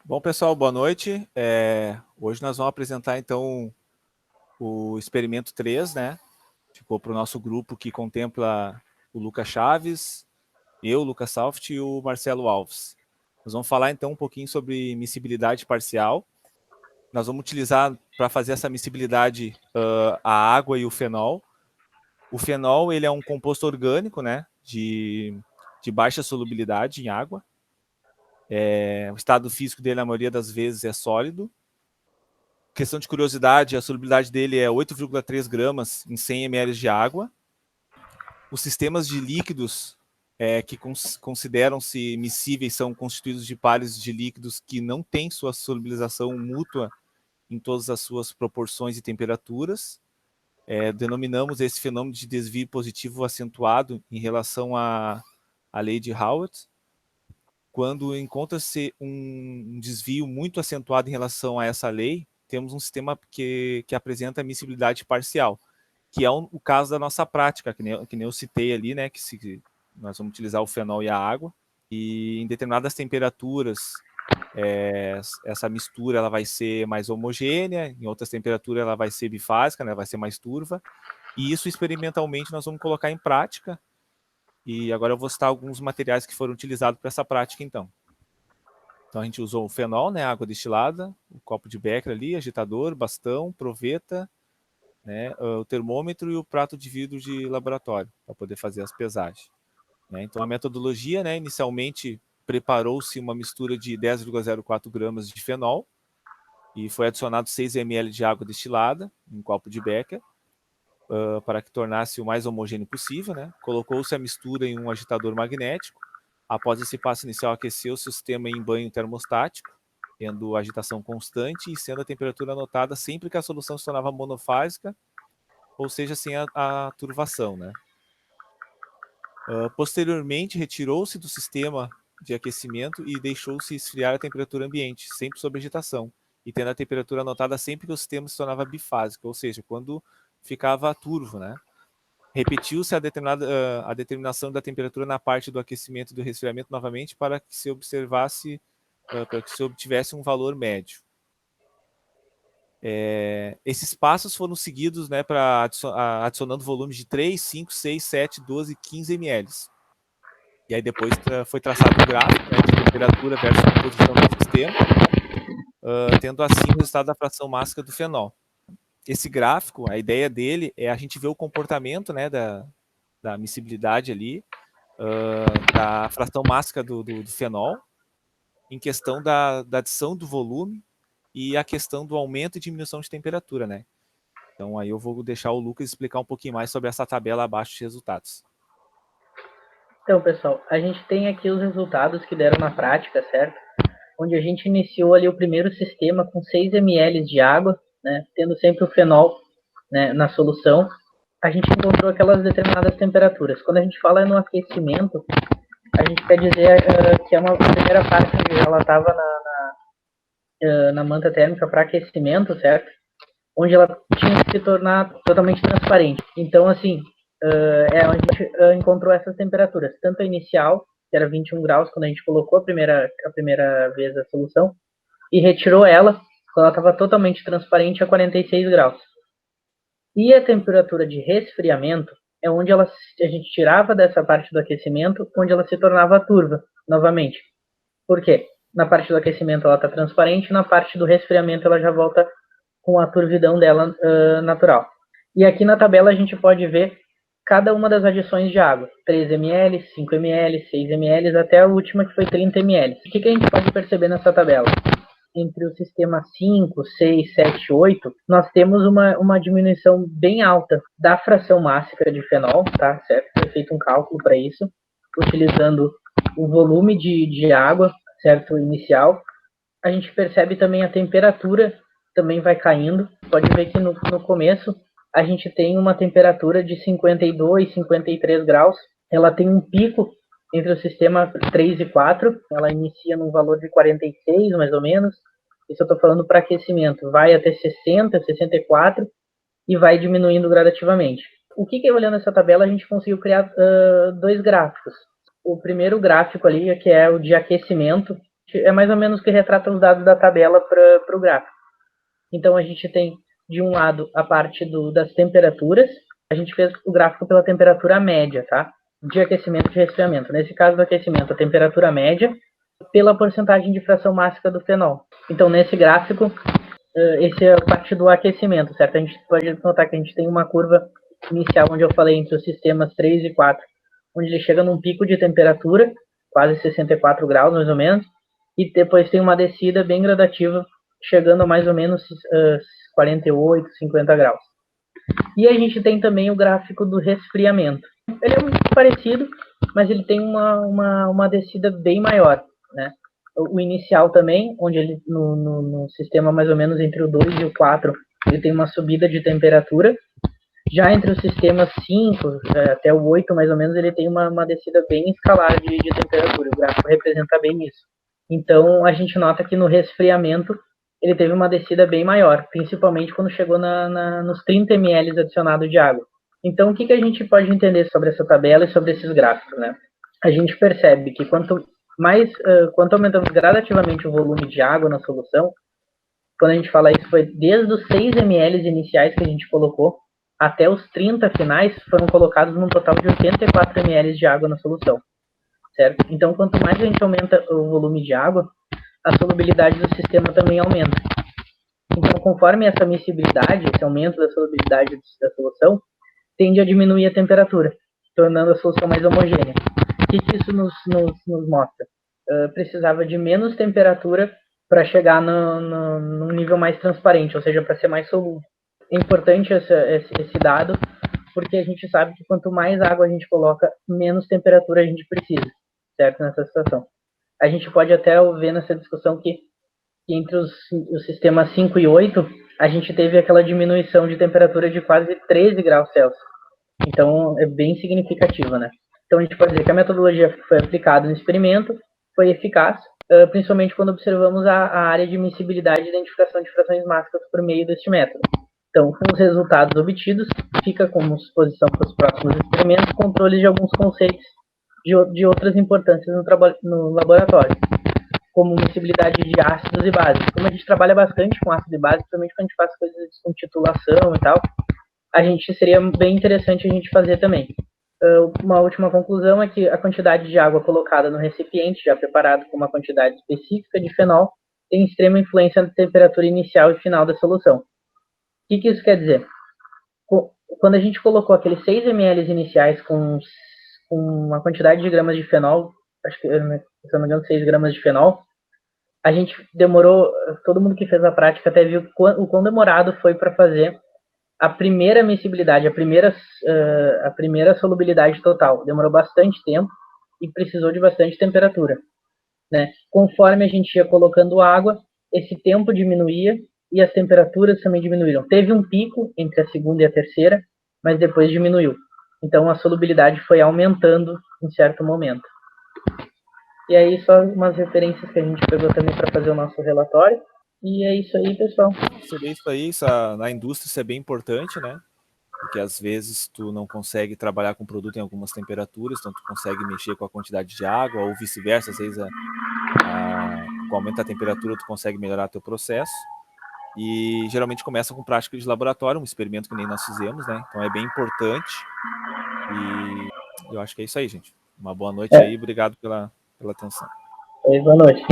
Bom, pessoal, boa noite. Hoje nós vamos apresentar, então, o experimento 3, né? Ficou para o nosso grupo que contempla o Lucas Chaves, eu, Lucas Sauft e o Marcelo Alves. Nós vamos falar, então, um pouquinho sobre miscibilidade parcial. Nós vamos utilizar, para fazer essa miscibilidade, a água e o fenol. O fenol, ele é um composto orgânico, né? De baixa solubilidade em água. O estado físico dele, na maioria das vezes, é sólido. Questão de curiosidade, a solubilidade dele é 8,3 gramas em 100 ml de água. Os sistemas de líquidos que consideram-se miscíveis são constituídos de pares de líquidos que não têm sua solubilização mútua em todas as suas proporções e temperaturas. Denominamos esse fenômeno de desvio positivo acentuado em relação à lei de Howard. Quando encontra-se um desvio muito acentuado em relação a essa lei, temos um sistema que apresenta a miscibilidade parcial, que é o caso da nossa prática, que nem eu citei ali, né, nós vamos utilizar o fenol e a água, e em determinadas temperaturas, essa mistura ela vai ser mais homogênea, em outras temperaturas ela vai ser bifásica, né, vai ser mais turva, e isso experimentalmente nós vamos colocar em prática, e agora eu vou citar alguns materiais que foram utilizados para essa prática, então. Então a gente usou o fenol, né, água destilada, o copo de Becker ali, agitador, bastão, proveta, né, o termômetro e o prato de vidro de laboratório para poder fazer as pesagens. Né? Então a metodologia, né, inicialmente preparou-se uma mistura de 10,04 gramas de fenol e foi adicionado 6 ml de água destilada em um copo de Becker para que tornasse o mais homogêneo possível. Né? Colocou-se a mistura em um agitador magnético. Após esse passo inicial, aqueceu-se o sistema em banho termostático, tendo agitação constante e sendo a temperatura anotada sempre que a solução se tornava monofásica, ou seja, sem a turvação. Né? Posteriormente, retirou-se do sistema de aquecimento e deixou-se esfriar a temperatura ambiente, sempre sob agitação, e tendo a temperatura anotada sempre que o sistema se tornava bifásico, ou seja, quando ficava turvo. Né? Repetiu-se a determinação da temperatura na parte do aquecimento e do resfriamento novamente para que se observasse, para que se obtivesse um valor médio. Esses passos foram seguidos, né, para adicionando volumes de 3, 5, 6, 7, 12, 15 ml. E aí depois foi traçado um gráfico, né, de temperatura versus composição do sistema, tendo assim o resultado da fração mássica do fenol. Esse gráfico, a ideia dele é a gente ver o comportamento, né, da miscibilidade ali, da fração mássica do fenol, em questão da adição do volume e a questão do aumento e diminuição de temperatura, né? Então aí eu vou deixar o Lucas explicar um pouquinho mais sobre essa tabela abaixo de resultados. Então, pessoal, a gente tem aqui os resultados que deram na prática, certo? Onde a gente iniciou ali o primeiro sistema com 6 ml de água, né, tendo sempre o fenol, né, na solução. A gente encontrou aquelas determinadas temperaturas. Quando a gente fala no aquecimento, a gente quer dizer que é uma primeira parte onde ela estava na manta térmica para aquecimento, certo? Onde ela tinha que se tornar totalmente transparente. Então, assim, é onde a gente encontrou essas temperaturas, tanto a inicial, que era 21 graus, quando a gente colocou a primeira vez a solução, e retirou ela, quando ela estava totalmente transparente, a 46 graus. E a temperatura de resfriamento é onde a gente tirava dessa parte do aquecimento, onde ela se tornava turva, novamente. Por quê? Na parte do aquecimento ela está transparente, na parte do resfriamento ela já volta com a turvidão dela natural. E aqui na tabela a gente pode ver cada uma das adições de água. 3 ml, 5 ml, 6 ml, até a última que foi 30 ml. O que a gente pode perceber nessa tabela? Entre o sistema 5, 6, 7, 8, nós temos uma diminuição bem alta da fração mássica de fenol, tá? Certo? Foi feito um cálculo para isso, utilizando o volume de água, certo? Inicial. A gente percebe também a temperatura também vai caindo. Pode ver que no começo a gente tem uma temperatura de 52, 53 graus. Ela tem um pico entre o sistema 3 e 4. Ela inicia num valor de 46, mais ou menos. Isso eu estou falando para aquecimento. Vai até 60, 64 e vai diminuindo gradativamente. O que olhando essa tabela, a gente conseguiu criar dois gráficos. O primeiro gráfico ali, que é o de aquecimento, é mais ou menos o que retrata os dados da tabela para o gráfico. Então, a gente tem, de um lado, a parte das temperaturas. A gente fez o gráfico pela temperatura média, tá? De aquecimento e de resfriamento. Nesse caso do aquecimento, a temperatura média pela porcentagem de fração máxima do fenol. Então, nesse gráfico, esse é a parte do aquecimento, certo? A gente pode notar que a gente tem uma curva inicial, onde eu falei entre os sistemas 3 e 4, onde ele chega num pico de temperatura, quase 64 graus, mais ou menos, e depois tem uma descida bem gradativa, chegando a mais ou menos 48, 50 graus. E a gente tem também o gráfico do resfriamento. Ele é muito parecido, mas ele tem uma descida bem maior, né? O inicial também, onde ele no sistema mais ou menos entre o 2 e o 4, ele tem uma subida de temperatura. Já entre os sistemas 5 até o 8, mais ou menos, ele tem uma descida bem escalar de temperatura. O gráfico representa bem isso. Então, a gente nota que no resfriamento, ele teve uma descida bem maior, principalmente quando chegou nos 30 ml adicionado de água. Então, o que a gente pode entender sobre essa tabela e sobre esses gráficos, né? A gente percebe que quanto aumentamos gradativamente o volume de água na solução, quando a gente fala isso, foi desde os 6 ml iniciais que a gente colocou, até os 30 finais, foram colocados num total de 84 ml de água na solução, certo? Então, quanto mais a gente aumenta o volume de água, a solubilidade do sistema também aumenta. Então, conforme essa miscibilidade, esse aumento da solubilidade da solução, tende a diminuir a temperatura, tornando a solução mais homogênea. O que isso nos mostra? Precisava de menos temperatura para chegar num nível mais transparente, ou seja, para ser mais solúvel. É importante esse dado, porque a gente sabe que quanto mais água a gente coloca, menos temperatura a gente precisa, certo? Nessa situação. A gente pode até ver nessa discussão que entre os sistemas 5 e 8, a gente teve aquela diminuição de temperatura de quase 13 graus Celsius. Então, é bem significativa, né? Então, a gente pode dizer que a metodologia que foi aplicada no experimento foi eficaz, principalmente quando observamos a área de miscibilidade e identificação de frações máximas por meio deste método. Então, com os resultados obtidos, fica como suposição para os próximos experimentos controle de alguns conceitos de outras importâncias no laboratório, como miscibilidade de ácidos e bases. Como a gente trabalha bastante com ácido e base, principalmente quando a gente faz coisas com titulação e tal, a gente seria bem interessante a gente fazer também. Uma última conclusão é que a quantidade de água colocada no recipiente, já preparado com uma quantidade específica de fenol, tem extrema influência na temperatura inicial e final da solução. O que isso quer dizer? Quando a gente colocou aqueles 6 ml iniciais com uma quantidade de gramas de fenol, acho que, se não me engano, 6 gramas de fenol, a gente demorou, todo mundo que fez a prática até viu o quão demorado foi para fazer a primeira miscibilidade, a primeira solubilidade total. Demorou bastante tempo e precisou de bastante temperatura, né? Conforme a gente ia colocando água, esse tempo diminuía e as temperaturas também diminuíram. Teve um pico entre a segunda e a terceira, mas depois diminuiu. Então, a solubilidade foi aumentando em certo momento. E aí, só umas referências que a gente pegou também para fazer o nosso relatório. E é isso aí, pessoal. Seria isso aí, na indústria isso é bem importante, né? Porque às vezes tu não consegue trabalhar com o produto em algumas temperaturas, então tu consegue mexer com a quantidade de água, ou vice-versa, às vezes com o aumento da temperatura tu consegue melhorar teu processo. E geralmente começa com prática de laboratório, um experimento que nem nós fizemos, né? Então é bem importante. E eu acho que é isso aí, gente. Uma boa noite aí, obrigado pela atenção. Boa noite.